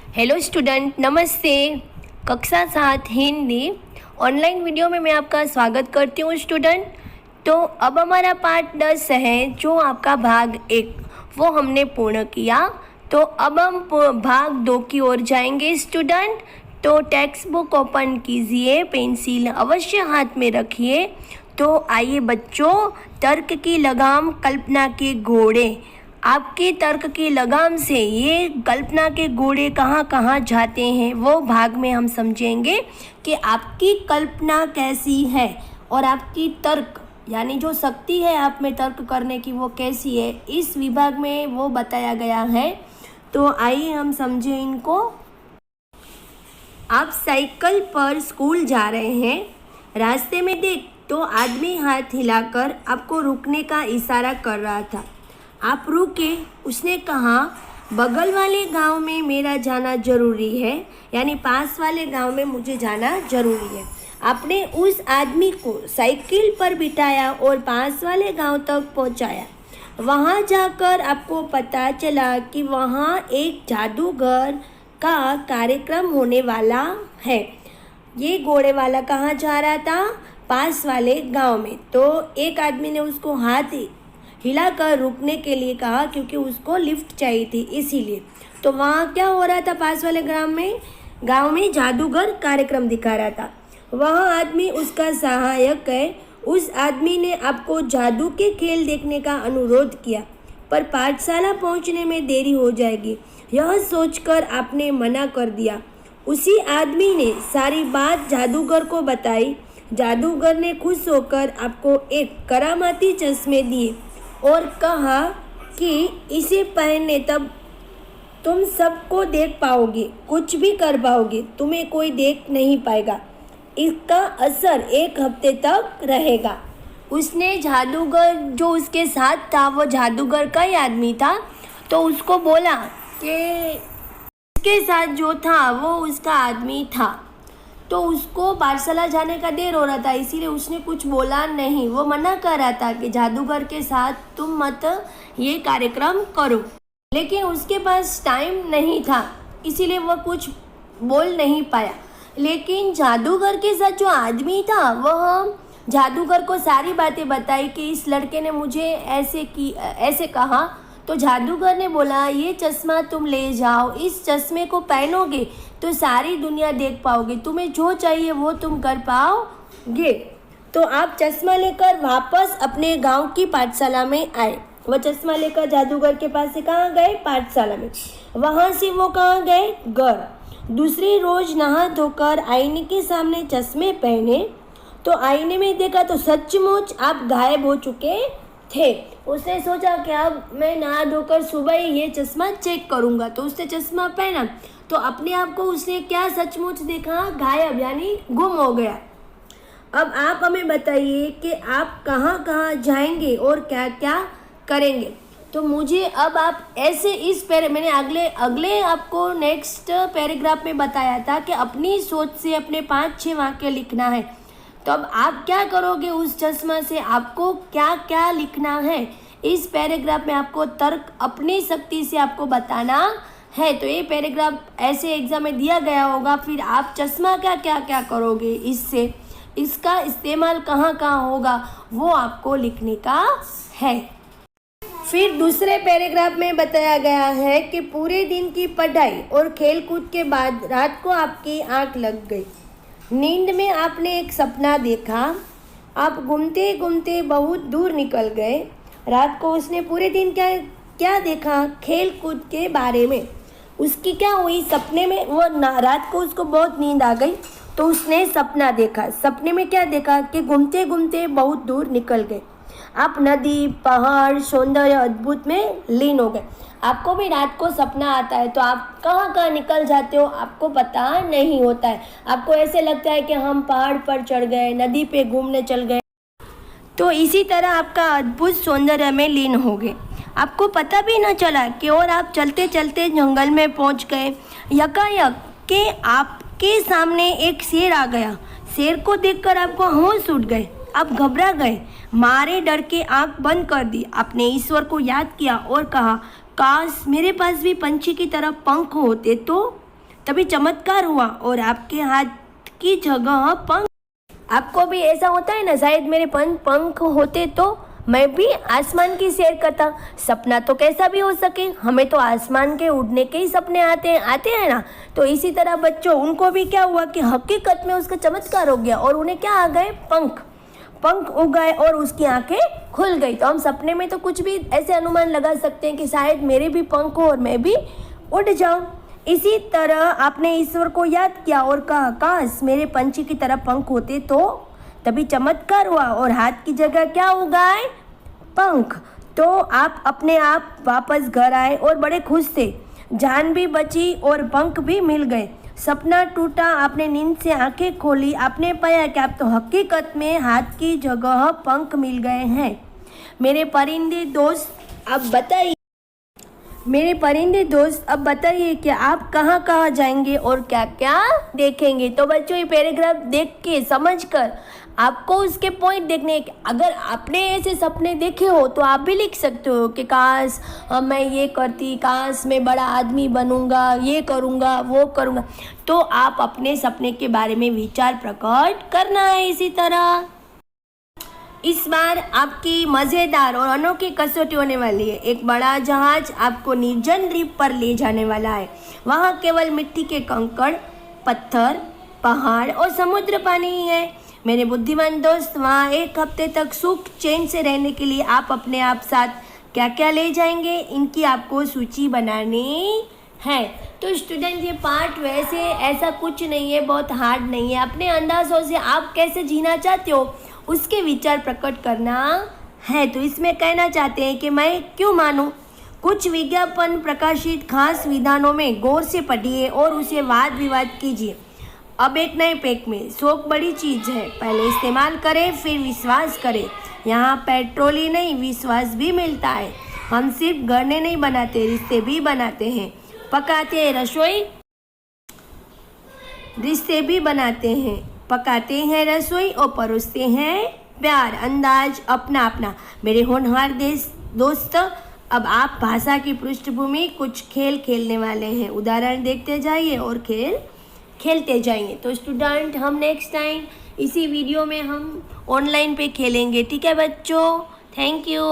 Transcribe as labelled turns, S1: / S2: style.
S1: Hello student, नमस्ते। कक्षा 7 Hindi online video में मैं आपका स्वागत करती हूँ स्टूडेंट। तो अब हमारा पार्ट 10 है, जो आपका भाग 1 वो हमने पूर्ण किया। तो अब हम भाग 2 की ओर जाएंगे स्टूडेंट। तो टेक्स्ट बुक ओपन कीजिए, पेंसिल अवश्य हाथ में रखिए। तो आइए बच्चों, तर्क की लगाम कल्पना के घोड़े। आपके तर्क की लगाम से ये कल्पना के घोड़े कहाँ कहाँ जाते हैं वो भाग में हम समझेंगे कि आपकी कल्पना कैसी है और आपकी तर्क यानी जो शक्ति है आप में तर्क करने की वो कैसी है, इस विभाग में वो बताया गया है। तो आइए हम समझें इनको। आप साइकिल पर स्कूल जा रहे हैं, रास्ते में देख तो आदमी हाथ हिलाकर आपको रुकने का इशारा कर रहा था। आप रुके। उसने कहा, बगल वाले गांव में मेरा जाना जरूरी है, यानी पास वाले गांव में मुझे जाना जरूरी है। आपने उस आदमी को साइकिल पर बिठाया और पास वाले गांव तक पहुंचाया। वहां जाकर आपको पता चला कि वहां एक जादूगर का कार्यक्रम होने वाला है। ये घोड़े वाला कहाँ जा रहा था? पास वाले गांव में। तो एक आदमी ने उसको हाथ हिलाकर रुकने के लिए कहा, क्योंकि उसको लिफ्ट चाहिए थी इसीलिए। तो वहाँ क्या हो रहा था? पास वाले गांव में जादूगर कार्यक्रम दिखा रहा था। वह आदमी उसका सहायक है। उस आदमी ने आपको जादू के खेल देखने का अनुरोध किया, पर पाठशाला पहुँचने में देरी हो जाएगी। यह सोचकर आपने मना कर दिया। उसी आदमी ने सारी बात जादूगर को बताई। जादूगर ने खुश होकर आपको एक करामाती चश्मे दिए और कहा कि इसे पहनने तब तुम सबको देख पाओगे, कुछ भी कर पाओगे, तुम्हें कोई देख नहीं पाएगा। इसका असर 1 हफ्ते तक रहेगा। उसने जादूगर जो उसके साथ था वो जादूगर का ही आदमी था, तो उसको बोला कि उसके साथ जो था वो उसका आदमी था। तो उसको पाठशाला जाने का देर हो रहा था, इसीलिए उसने कुछ बोला नहीं। वो मना कर रहा था कि जादूगर के साथ तुम मत ये कार्यक्रम करो, लेकिन उसके पास टाइम नहीं था, इसीलिए वो कुछ बोल नहीं पाया। लेकिन जादूगर के साथ जो आदमी था वह जादूगर को सारी बातें बताई कि इस लड़के ने मुझे ऐसे कहा। तो जादूगर ने बोला, ये चश्मा तुम ले जाओ, इस चश्मे को पहनोगे तो सारी दुनिया देख पाओगे, तुम्हें जो चाहिए वो तुम कर पाओगे। तो आप चश्मा लेकर वापस अपने गांव की पाठशाला में आए। वह चश्मा लेकर जादूगर के पास से कहाँ गए? पाठशाला में। वहाँ से वो कहाँ गए? घर। दूसरी रोज नहा धोकर आईने के सामने चश्मे पहने तो आईने में देखा तो सचमुच आप गायब हो चुके थे। उसने सोचा कि अब मैं नहा धोकर सुबह ही ये चश्मा चेक करूँगा। तो उसने चश्मा पहना तो अपने आप को उसने क्या सचमुच देखा? गायब, यानी गुम हो गया। अब आप हमें बताइए कि आप कहाँ कहाँ जाएंगे और क्या क्या करेंगे। तो मुझे अब आप ऐसे मैंने अगले आपको नेक्स्ट पैराग्राफ में बताया था कि अपनी सोच से अपने 5-6 वाक्य लिखना है। तो अब आप क्या करोगे? उस चश्मा से आपको क्या क्या लिखना है इस पैराग्राफ में आपको तर्क अपनी शक्ति से आपको बताना है। तो ये पैराग्राफ ऐसे एग्जाम में दिया गया होगा, फिर आप चश्मा का क्या क्या करोगे, इसका इस्तेमाल कहाँ कहाँ होगा वो आपको लिखने का है। फिर दूसरे पैराग्राफ में बताया गया है कि पूरे दिन की पढ़ाई और खेलकूद के बाद रात को आपकी आंख लग गई। नींद में आपने एक सपना देखा। आप घूमते घूमते बहुत दूर निकल गए। रात को उसने पूरे दिन क्या देखा? खेल कूद के बारे में। उसकी क्या हुई? सपने में रात को उसको बहुत नींद आ गई तो उसने सपना देखा। सपने में क्या देखा? कि घूमते घूमते बहुत दूर निकल गए। आप नदी, पहाड़, सौंदर्य, अद्भुत में लीन हो गए। आपको भी रात को सपना आता है तो आप कहाँ कहाँ निकल जाते हो आपको पता नहीं होता है। आपको ऐसे लगता है कि हम पहाड़ पर चढ़ गए, नदी पे घूमने चल गए। तो इसी तरह आपका अद्भुत सौंदर्य में लीन हो गए। आपको पता भी न चला कि और आप चलते चलते जंगल में पहुंच गए। यकायक के आपके सामने एक शेर आ गया। शेर को देखकर आपको होश उड़ गए। आप घबरा गए, मारे डर के आंख बंद कर दी। आपने ईश्वर को याद किया और कहा, काश मेरे पास भी पंछी की तरह पंख होते तो। तभी चमत्कार हुआ और आपके हाथ की जगह पंख। आपको भी ऐसा होता है ना, शायद मेरे पंख होते तो मैं भी आसमान की सैर करता। सपना तो कैसा भी हो सके, हमें तो आसमान के उड़ने के ही सपने आते हैं ना। तो इसी तरह बच्चों, उनको भी क्या हुआ कि हकीकत में उसका चमत्कार हो गया और उन्हें क्या आ गए, पंख उग गए और उसकी आंखें खुल गई। तो हम सपने में तो कुछ भी ऐसे अनुमान लगा सकते हैं कि शायद मेरे भी पंख हो और मैं भी उड़ जाऊं। इसी तरह आपने ईश्वर को याद किया और कहा, काश मेरे पंछी की तरह पंख होते तो। तभी चमत्कार हुआ और हाथ की जगह क्या उगाए, पंख। तो आप अपने आप वापस घर आए और बड़े खुश थे। जान भी बची और पंख भी मिल गए। सपना टूटा, आपने नींद से आंखें खोली, आपने पाया कि आप तो हकीकत में हाथ की जगह पंख मिल गए हैं। मेरे परिंदे दोस्त अब बताइए कि आप कहाँ कहाँ जाएंगे और क्या क्या देखेंगे। तो बच्चों, ये पैराग्राफ देख के समझ कर आपको उसके पॉइंट देखने। अगर आपने ऐसे सपने देखे हो तो आप भी लिख सकते हो कि काश मैं ये करती, काश मैं बड़ा आदमी बनूंगा, ये करूंगा, वो करूंगा। तो आप अपने सपने के बारे में विचार प्रकट करना है। इसी तरह इस बार आपकी मज़ेदार और अनोखी कसौटी होने वाली है। एक बड़ा जहाज आपको निर्जन द्वीप पर ले जाने वाला है। वहाँ केवल मिट्टी के कंकड़, पत्थर, पहाड़ और समुद्र पानी ही है। मेरे बुद्धिमान दोस्त, वहाँ एक हफ्ते तक सुख चैन से रहने के लिए आप अपने आप साथ क्या क्या ले जाएंगे, इनकी आपको सूची बनानी है। तो स्टूडेंट, ये पार्ट वैसे ऐसा कुछ नहीं है, बहुत हार्ड नहीं है। अपने अंदाज़ों से आप कैसे जीना चाहते हो उसके विचार प्रकट करना है। तो इसमें कहना चाहते हैं कि मैं क्यों मानूं। कुछ विज्ञापन प्रकाशित खास विधानों में गौर से पढ़िए और उसे वाद विवाद कीजिए। अब एक नए पैक में शौक बड़ी चीज़ है, पहले इस्तेमाल करें फिर विश्वास करें। यहाँ पेट्रोल ही नहीं, विश्वास भी मिलता है। हम सिर्फ गहने नहीं बनाते, रिश्ते भी बनाते हैं। पकाते हैं रसोई, रिश्ते भी बनाते हैं। पकाते हैं रसोई और परोसते हैं प्यार। अंदाज अपना अपना। मेरे होनहार दोस्त, अब आप भाषा की पृष्ठभूमि कुछ खेल खेलने वाले हैं। उदाहरण देखते जाइए और खेल खेलते जाएंगे। तो स्टूडेंट, हम नेक्स्ट टाइम इसी वीडियो में हम ऑनलाइन पे खेलेंगे। ठीक है बच्चों, थैंक यू।